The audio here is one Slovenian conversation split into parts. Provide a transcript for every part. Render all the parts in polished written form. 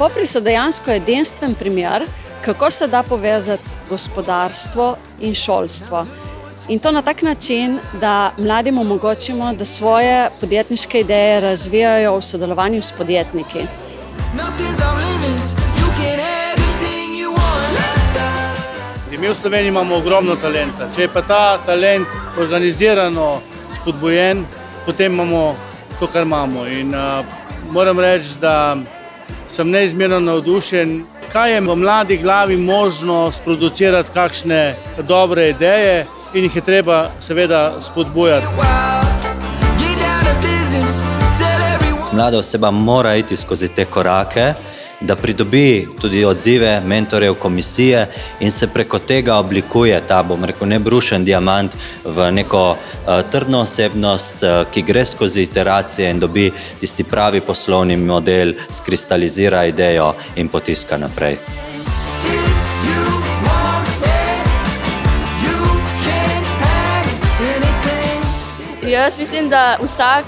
Popri so dejansko edinstven primer, kako se da povezati gospodarstvo in šolstvo. In to na tak način, da mladim omogočimo, da svoje podjetniške ideje razvijajo v sodelovanju s podjetniki. Mi v Sloveniji imamo ogromno talenta. Če je pa ta talent organizirano spodbujen, potem imamo to, kar imamo. In moram reči, da sem neizmerno navdušen, kaj je v mladi glavi možno sproducirati kakšne dobre ideje in jih je treba seveda spodbujati. Mlada oseba mora iti skozi te korake, da pridobi tudi odzive mentorjev, komisije in se preko tega oblikuje ta, bom rekel, nebrušen diamant v neko trdno osebnost, ki gre skozi iteracije in dobi tisti pravi poslovni model, skristalizira idejo in potiska naprej. Jaz mislim, da vsak,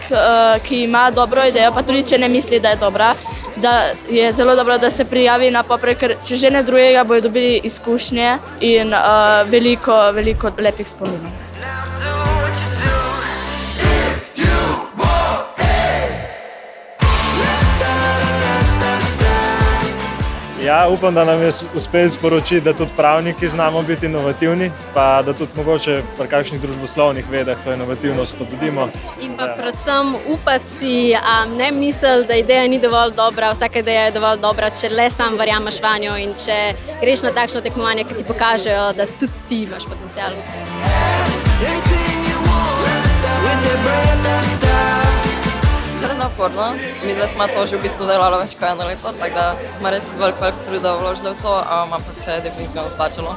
ki ima dobro idejo, pa tudi če ne misli, da je dobra, da je zelo dobro, da se prijavi na Poprek, ker če že ne drugega, bojo dobili izkušnje in veliko lepih spominov. Ja, upam, da nam je uspelo sporočiti, da tudi pravniki znamo biti inovativni, pa da tudi mogoče pri kakšnih družboslovnih vedah to inovativnost spodbudimo. In pa predvsem upati si, ne misli, da ideja ni dovolj dobra, vsaka ideja je dovolj dobra, če le sam verjameš vanjo in če greš na takšno tekmovanje, ki ti pokažejo, da tudi ti imaš potencial. Naporno. Midva sva to že v bistvu delala več kot 1 leto, tako da smo res veliko truda vložili v to, ampak se je definitivno splačalo.